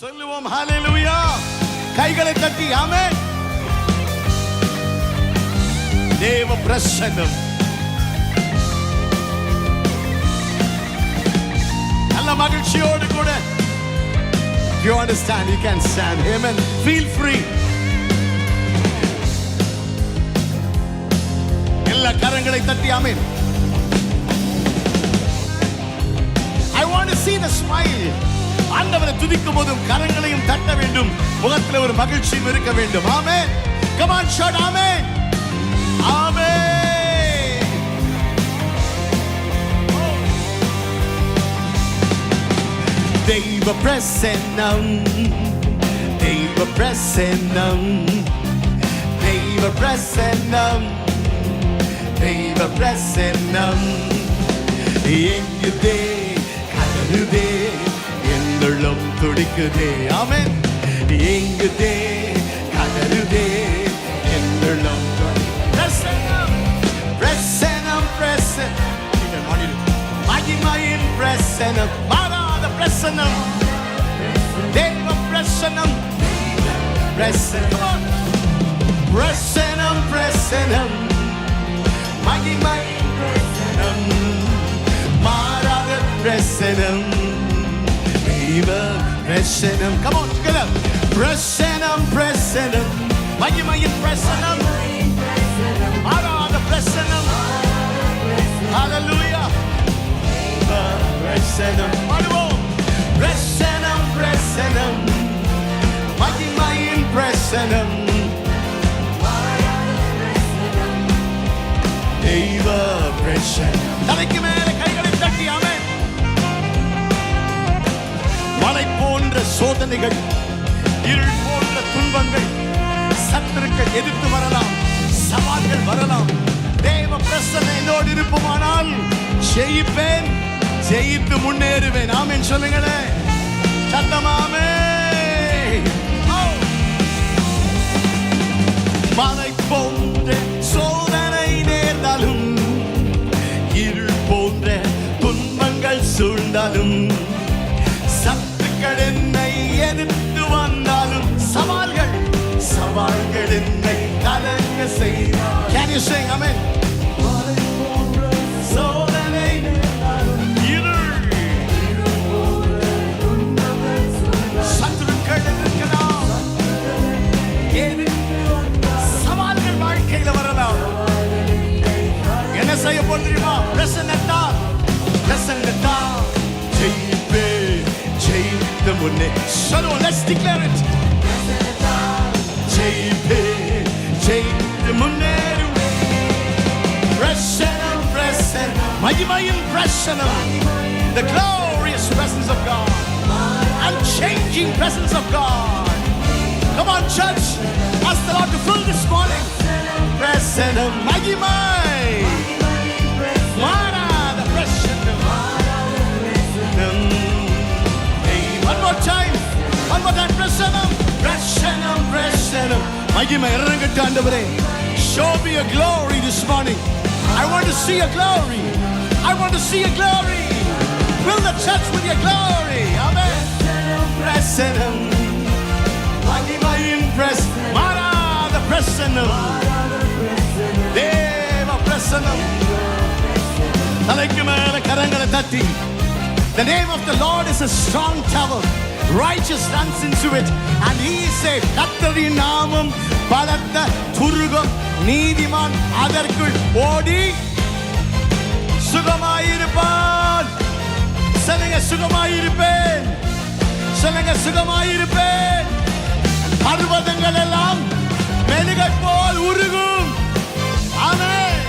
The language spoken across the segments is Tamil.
சொல்லுவோம் ஹalleluya. கைகளை தட்டி ஆமென். தேவ பிரசன்னம். நல்ல மகிழ்ச்சியோடு கூட. If you understand, you can stand. Amen. Feel free. எல்லா கரங்களை தட்டி ஆமென். I want to see the smile. ஆண்டவரை துதிக்கும் போதும் கரங்களையும் தட்ட வேண்டும். முகத்தில் ஒரு மகிழ்ச்சியும் இருக்க வேண்டும். ஆமென். Come on, shout ஆமென். ஆமென். தெய்வ பிரசன்னம், தெய்வ பிரசன்னம், தெய்வ பிரசன்னம், தெய்வ பிரசன்னம் எங்குதே கலருதே என்னுள்ளம் துடிக்குதே. ஆமென். எங்குதே கலருதே என்னுள்ளம் பிரசன்னம், பிரசன்னம், பிரசன்னம் மகிமையின் பிரசன்னம், மாறாத பிரசன்னம், தேவ பிரசன்னம், பிரசன்னம், பிரசன்னம், பிரசன்னம் மகிமையின் பிரசன்னம், மாறாத பிரசன்னம், தேவ பிரசன்னம். Come on, together. பிரசன்னம், பிரசன்னம் மகிமையின் பிரசன்னம், மாறாத பிரசன்னம். Hallelujah. பிரசன்னம் பாடுவோம். பிரசன்னம், பிரசன்னம் மகிமையின் பிரசன்னம், தெய்வ பிரசன்னம். தலைக்கு மேலே கைகளை தட்டி ஆமென். மலை போன்ற சோதனைகள், இருள் போன்ற துன்பங்கள், சத்துருக்கள் எதிர்த்து வரலாம், சவால்கள் வரலாம். தேவ பிரசன்னம் என்னோடு இருப்போமானால் ஜெயிப்பேன், ஜெயித்து முன்னேறுவேன். ஆமென் சொல்லுங்களேன். சத்தமாமே. மலை போன்ற சோதனை நேர்ந்தாலும், இருள் போன்ற துன்பங்கள் சூழ்ந்தாலும், சத்துக்கள் என்னை எதிர்த்து வந்தாலும், சவால்கள் சவால்கள் என்னை கலங்க செய்தால். Can you sing? Amen. சோதனை இருள் சத்துருக்கள் எதிர்க்கலாம், சவால்கள் வாழ்க்கையில வரலாம். என்ன செய்ய போறீங்களா? பிரசன்னத்தால், பிரசன்னத்தால் ஜெயிப்பே, ஜெயித்து முன்னே. So let's declare it. ஜெயிப்பே, ஜெயித்து முன்னேறுவே. பிரசன்னம், பிரசன்னம் மகிமையின் பிரசன்னம், the glorious presence of God, unchanging presence of God. Come on, church, ask the Lord to fill this morning. பிரசன்னம் மகிமை, மாறாத பிரசன்னம். One more time, one more time. பிரசன்னம், பிரசன்னம், பிரசன்னம் மகிமை இறங்கட்டும் ஆண்டவரே. Show me your glory this morning. I want to see your glory. I want to see your glory. Fill the church with your glory. Amen. பிரசன்னம் மகிமையின் பிரசன்னம், மாறாத பிரசன்னம், தேவ பிரசன்னம். தலைக்கு மேல கரங்களை தட்டி. The name of the Lord is a strong tower. Righteous runs into it and he is safe. கர்த்தரின் நாமம் பலத்த துருகம், நீதிமான் அதற்குள் ஓடி சுகமாயிருப்பான். சொல்லுங்க சுகமாயிருப்பேன், சொல்லுங்க சுகமாயிருப்பேன். பர்வதங்கள் எல்லாம் மெழுகை போல் உருகும். ஆமென்.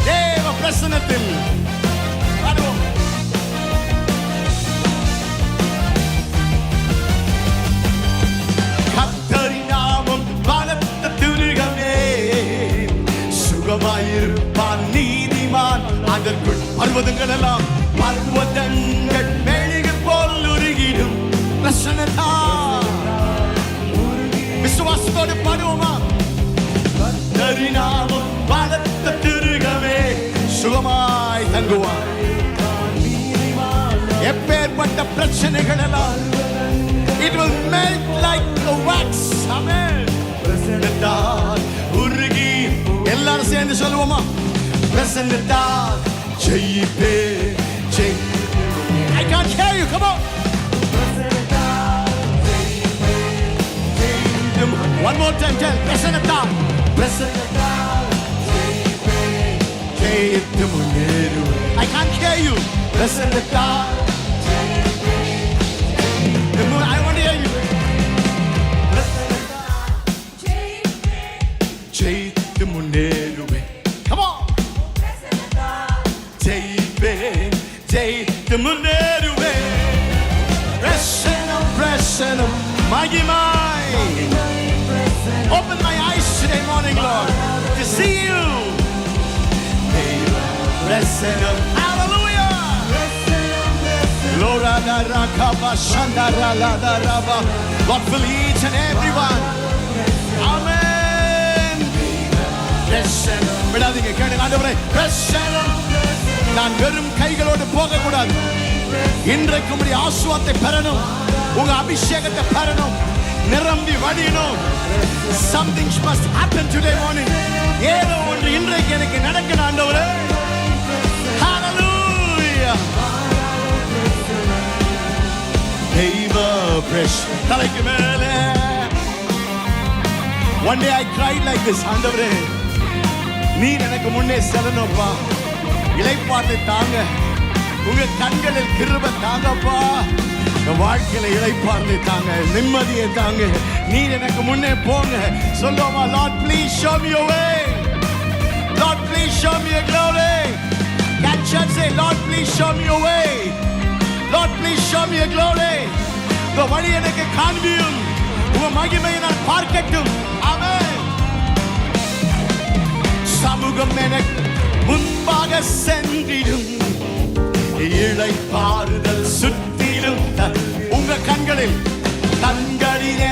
தேவ பிரசன்னத்தில் பாடுவோம். கர்த்தரின் நாமம் பலத்த துருகமே, சுகமாயிருப்பான் நீதிமான் அதற்குள். பர்வதங்கள் எல்லாம், பர்வதங்கள் மெழுகை போல் உருகிடும். பிரசன்னத்தா விசுவாசத்தோடு பாடுவோமா? கர்த்தரின் நாமம் பலத்த துருகமே, சுகமாய் தங்குவான். எப்பேற்பட்ட பிரச்சனைகள் எல்லாம் It will melt like a wax. Amen. பிரசன்னத்தால் உருகி எல்லாரும் சேர்ந்து சொல்லுவோமா? பிரசன்னத்தால் ஜெயிப்பே Jai. I can't hear you. Come on. One more time, tell. பிரசன்னத்தால் பிரசன்னத்தால் ஜெயிப்பே ஜெயித்து முன்னேறுவே. I can't hear you. பிரசன்னத்தால் ஜெயிப்பே. I want to hear you. ஜெயித்து முன்னேறுவே. Come on. ஜெயிப்பே ஜெயித்து முன்னேறுவே. பிரசன்னம் பிரசன்னம் மகிமை. Open my eyes today morning, Lord, to see you. Prassanam. Hallelujah. Lord, Lord, fill each and everyone. Amen. Prassanam. விடாதீங்க, கேளுங்க ஆண்டவரே. Prassanam. நான் வெறும் கைகளோடு போக கூடாது. இன்றைக்கு உம்முடைய ஆசீர்வாதத்தை பெறணும். உங்க அபிஷேகத்தை பெறணும். நிரம்பி வழியணும். Something must happen today morning. ஏதோ ஒன்று இன்றைக்கு எனக்கு நடக்கணும் ஆண்டவரே. Hallelujah. Deva fresh தலைக்கு மேலே. One day I cried like this. ஆண்டவரே, நீர் எனக்கு முன்னே செல்லணும்ப்பா. இளைப்பாறுதலை தாங்க. உங்க கண்களில் கிருபை தாங்கப்பா. வாழ்க்கையில இளைப்பாறுதலை தாங்க, நிம்மதியை தாங்க. நீர் எனக்கு முன்னே போங்க. சொல்லுவோமா? Lord, please show me your way. Lord, please show me your glory. Can church say, Lord, please show me your way. Lord, please show me your glory. இந்த வழி எனக்கு காண்பியும். உங்க மகிமையை நான் பார்க்கட்டும். ஆமென். சமூகம் எனக்கு முன்பாக சென்றிடும். இளைப்பாறுதல் சுற்றிலும். உங்க கண்களில்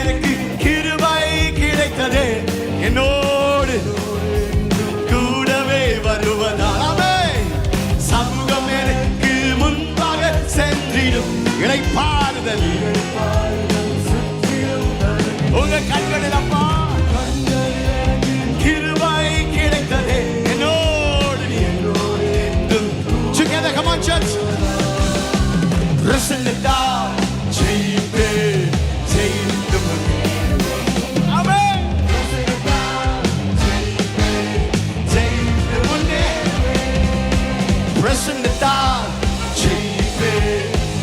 எனக்கு கிருபை கிடைத்ததே. என்னோடு கூடவே வருவதாலே சமூகம் எனக்கு முன்பாக சென்றிடும். இளைப்பாறுதல் உங்க கண்களில் அப்பா கிருபை கிடைத்ததே. என்னோடு together, come on church. பிரசன்னத்தால் ஜெயிப்பே ஜெயித்து முன்னேறுவே. ஆமென். பிரசன்னத்தால் ஜெயிப்பே ஜெயித்து முன்னேறுவே. பிரசன்னத்தால் ஜெயிப்பே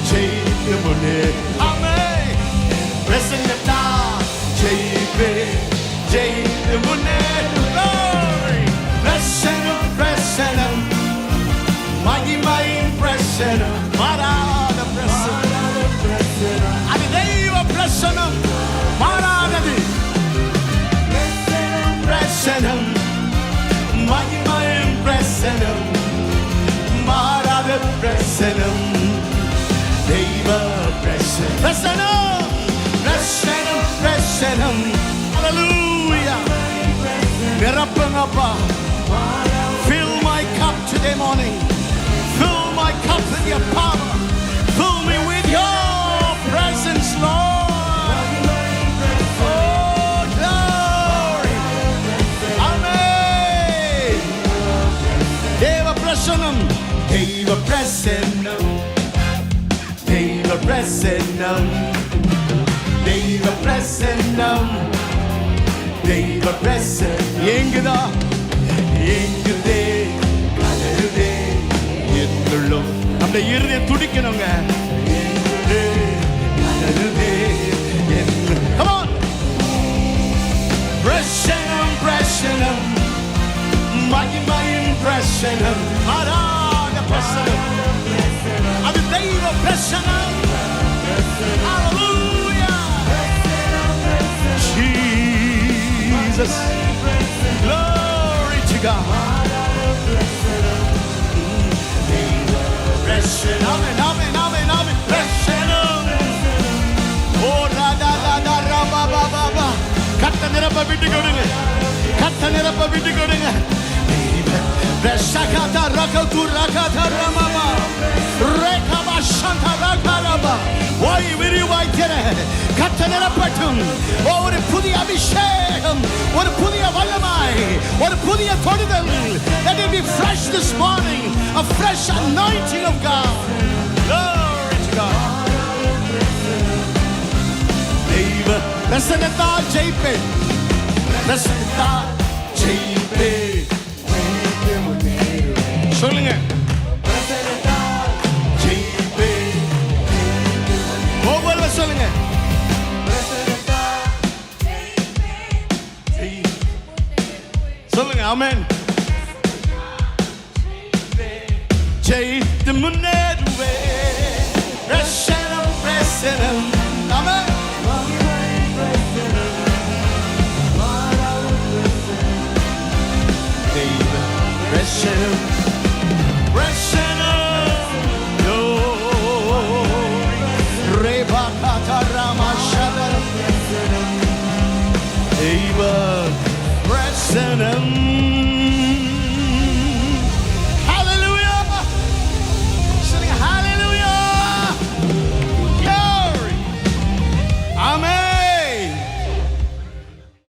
ஜெயித்து முன்னேறுவே. ஆமென். பிரசன்னத்தால் ஜெயிப்பே ஜெயித்து முன்னேறுவே. பிரசன்னம் பிரசன்னம் மகிமையின் பிரசன்னம். மாறாத பிரசன்னம். அது தெய்வ பிரசன்னம். மாறாதது. பிரசன்னம் மகிமையின் பிரசன்னம். மாறாத பிரசன்னம். தெய்வ பிரசன்னம். பிரசன்னம் பிரசன்னம் பிரசன்னம். Hallelujah. நிரப்புங்கப்பா. Fill my cup today morning. Fill my cup with your power. Fill me with your presence, Lord. Oh, glory. Amen. Deva Prassanam. Deva Prassanam. Deva Prassanam. Deva Prassanam. Deva Prassanam. எங்குதா எங்குதே கலருதே என்னுள்ளம். நம்முடைய இருதயம் துடிக்கணுங்க. கலருதே என்று. Come on. பிரசன்னம் பிரசன்னம் மகிமையின் பிரசன்னம். மாறாத பிரசன்னம். அது தெய்வ பிரசன்னம். Hallelujah. Jesus. Glory to God. Amen, amen, amen, amen. Prassanam. Oh, rada, rada, raba, ba, ba, ba. கட்ட நிரப்ப விட்டு கொடுங்க. கட்ட நிரப்ப விட்டு கொடுங்க. Prashakata rakatu rakata ramama. Rekaba shanta rakara வாய் விரிவாய் திற. கர்த்தர் நிரப்பட்டும். ஒரு புதிய அபிஷேகம், ஒரு புதிய வல்லமை, ஒரு புதிய தொடுதல். Let it be fresh this morning, a fresh anointing of God. Glory to God. Deva, ரசனதா ஜெயிப்பேன், ரசனதா ஜெயிப்பேன். சொல்லுங்க. ஒவ்வொரு சொல்லுங்க. சொல்லுங்க. ஆமென். ஜெயித்து முன்னேறுவே. ரசனம் ரசனம்